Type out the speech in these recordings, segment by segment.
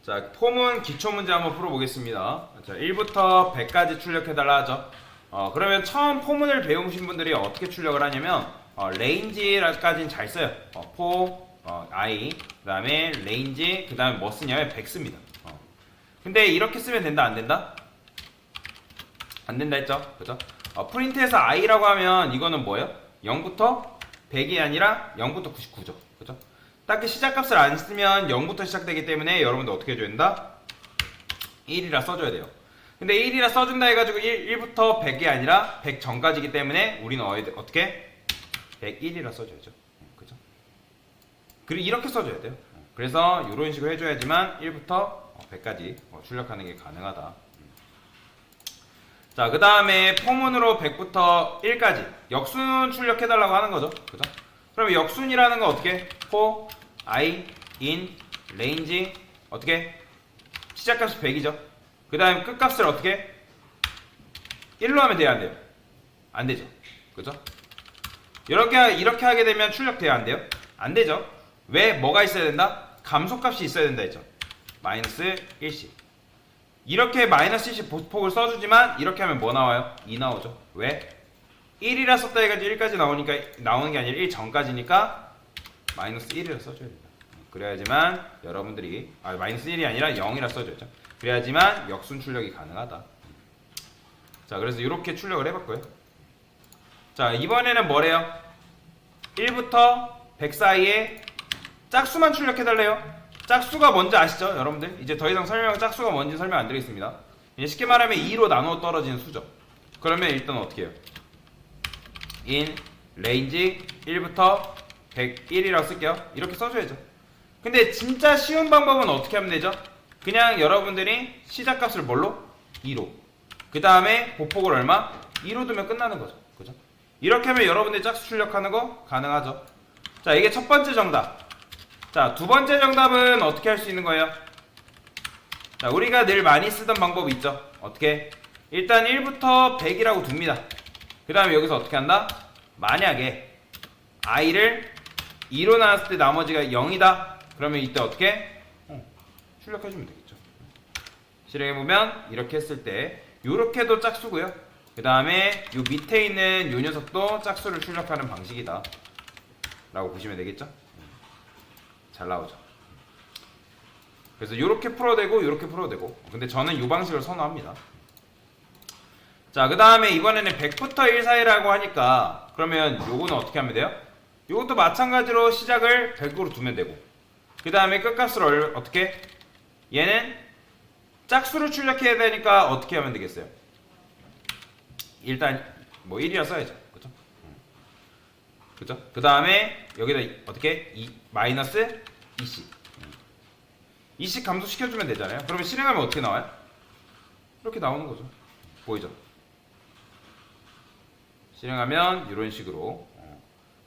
자, 폼은 기초문제 한번 풀어보겠습니다. 자, 1부터 100까지 출력해달라 하죠. 그러면 처음 포문을 배우신 분들이 어떻게 출력을 하냐면 레인지까지는 잘 써요. I, 그 다음에 레인지, 그 다음에 뭐 쓰냐면 100 씁니다. 근데 이렇게 쓰면 된다 안 된다? 안 된다 했죠? 그죠? 프린트에서 i라고 하면 이거는 뭐예요? 0부터 100이 아니라 0부터 99죠. 그죠? 딱히 시작값을 안 쓰면 0부터 시작되기 때문에 여러분들 어떻게 해줘야 된다? 1이라 써줘야 돼요. 근데 1이라 써준다 해가지고 1부터 100이 아니라 100 전까지기 때문에 우리는 어떻게? 101이라 써줘야죠. 그죠? 그리고 이렇게 써줘야 돼요. 그래서 이런 식으로 해줘야지만 1부터 100까지 출력하는 게 가능하다. 자, 그 다음에 포문으로 100부터 1까지 역순 출력해달라고 하는 거죠. 그죠? 그러면 역순이라는 건 어떻게? for, i, in, range 어떻게? 시작값이 100이죠. 그 다음에 끝값을 어떻게? 1로 하면 돼요, 안 돼요? 안 되죠. 그죠? 이렇게 하게 되면 출력돼요, 안 돼요? 안 되죠. 왜? 뭐가 있어야 된다? 감소값이 있어야 된다 했죠. 마이너스 1씩. 이렇게 마이너스 1씩 보폭을 써주지만 이렇게 하면 뭐 나와요? 2 나오죠. 왜? 1이라 썼다 해가지고 1까지 나오는 게 아니라 1 전까지니까 마이너스 1이라 써줘야 된다. 그래야지만 여러분들이 마이너스 1이 아니라 0이라 써줘야죠. 그래야지만 역순 출력이 가능하다. 자, 그래서 이렇게 출력을 해봤고요. 자, 이번에는 뭐래요? 1부터 100 사이에 짝수만 출력해달래요. 짝수가 뭔지 아시죠? 여러분들? 이제 더 이상 짝수가 뭔지 설명 안 드리겠습니다. 이제 쉽게 말하면 2로 나누어 떨어지는 수죠. 그러면 일단 어떻게 해요? in, range 1부터 101이라고 쓸게요. 이렇게 써줘야죠. 근데 진짜 쉬운 방법은 어떻게 하면 되죠? 그냥 여러분들이 시작값을 뭘로? 2로. 그 다음에 보폭을 얼마? 2로 두면 끝나는 거죠. 그죠? 이렇게 하면 여러분들이 짝수 출력하는 거 가능하죠. 자, 이게 첫 번째 정답. 자, 두 번째 정답은 어떻게 할 수 있는 거예요? 자, 우리가 늘 많이 쓰던 방법이 있죠. 어떻게? 일단 1부터 100이라고 둡니다. 그 다음에 여기서 어떻게 한다? 만약에 i를 2로 나눴을 때 나머지가 0이다. 그러면 이때 어떻게? 출력해주면 되겠죠. 실행해보면 이렇게 했을 때 요렇게도 짝수고요. 그 다음에 요 밑에 있는 요 녀석도 짝수를 출력하는 방식이다 라고 보시면 되겠죠. 잘 나오죠. 그래서 요렇게 풀어도 되고 요렇게 풀어도 되고, 근데 저는 요 방식을 선호합니다. 자, 그 다음에 이번에는 100부터 1 사이라고 하니까 그러면 요거는 어떻게 하면 돼요? 요것도 마찬가지로 시작을 100으로 두면 되고, 그 다음에 끝값을 어떻게? 얘는 짝수를 출력해야 되니까 어떻게 하면 되겠어요? 일단 뭐 1이라 써야죠. 그죠? 그죠? 그 다음에 여기다 어떻게? 마이너스 2씩 2씩 감소시켜주면 되잖아요. 그러면 실행하면 어떻게 나와요? 이렇게 나오는 거죠. 보이죠? 실행하면 이런 식으로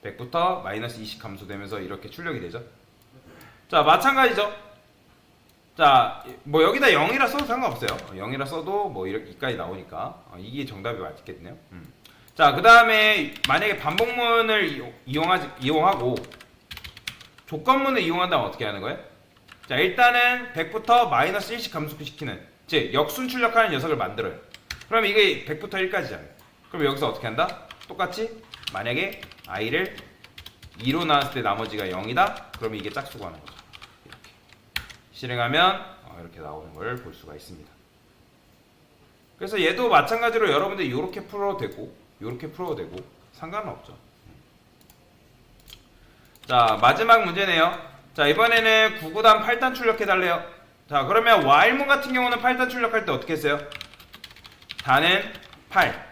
100부터 마이너스 20 감소되면서 이렇게 출력이 되죠. 자, 마찬가지죠. 자, 뭐 여기다 0이라 써도 상관없어요. 0이라 써도 뭐 이렇게까지 나오니까 이게 정답이 맞겠네요. 자, 그 다음에 만약에 반복문을 이용하고 조건문을 이용한다면 어떻게 하는 거예요? 자, 일단은 100부터 마이너스 1씩 감소시키는, 즉 역순 출력하는 녀석을 만들어요. 그럼 이게 100부터 1까지잖아요. 그럼 여기서 어떻게 한다? 똑같이 만약에 i를 2로 나눴을 때 나머지가 0이다? 그러면 이게 짝수가 하는 거죠. 이렇게 실행하면 이렇게 나오는 걸 볼 수가 있습니다. 그래서 얘도 마찬가지로 여러분들이 이렇게 풀어도 되고 이렇게 풀어도 되고 상관은 없죠. 자, 마지막 문제네요. 자, 이번에는 9구단 8단 출력해달래요. 자, 그러면 while문 같은 경우는 8단 출력할 때 어떻게 했어요? 단은 8,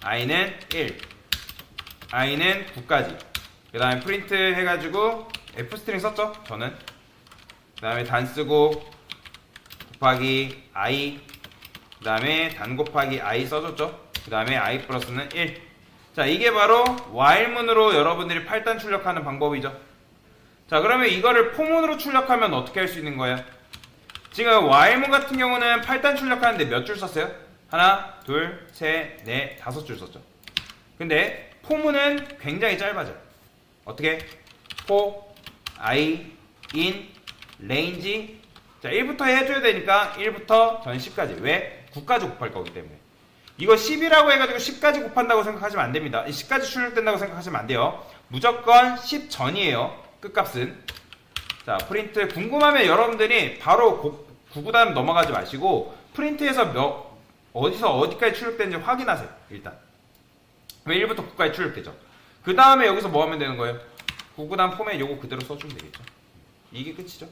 i는 1, i는 9까지. 그 다음에 프린트 해가지고 f스트링 썼죠? 저는. 그 다음에 단 쓰고 곱하기 i, 그 다음에 단 곱하기 i 써줬죠? 그 다음에 i 플러스는 1. 자, 이게 바로 while문으로 여러분들이 8단 출력하는 방법이죠. 자, 그러면 이거를 포문으로 출력하면 어떻게 할 수 있는 거예요? 지금 while문 같은 경우는 8단 출력하는데 몇 줄 썼어요? 하나, 둘, 셋, 넷, 5줄 썼죠. 근데 포문은 굉장히 짧아져요. 어떻게? for, i, in, range, 자, 1부터 해줘야 되니까 1부터 전 10까지. 왜? 9까지 곱할 거기 때문에. 이거 10이라고 해가지고 10까지 곱한다고 생각하시면 안 됩니다. 10까지 출력된다고 생각하시면 안 돼요. 무조건 10 전이에요. 끝값은. 자, 프린트 궁금하면 여러분들이 바로 9구단 넘어가지 마시고 프린트에서 어디서 어디까지 출력되는지 확인하세요. 일단. 왜 1부터 9까지 출력되죠. 그 다음에 여기서 뭐 하면 되는 거예요? 9구단 포맷 요거 그대로 써주면 되겠죠. 이게 끝이죠.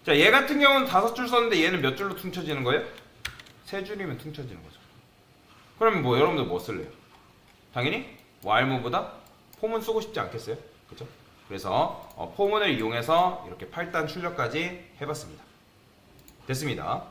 자, 얘 같은 경우는 5줄 썼는데 얘는 몇 줄로 퉁쳐지는 거예요? 3줄이면 퉁쳐지는 거죠. 그러면 뭐 여러분들 뭐 쓸래요? 당연히 whilemove보다 포문 쓰고 싶지 않겠어요? 그죠? 그래서 포문을 이용해서 이렇게 8단 출력까지 해봤습니다. 됐습니다.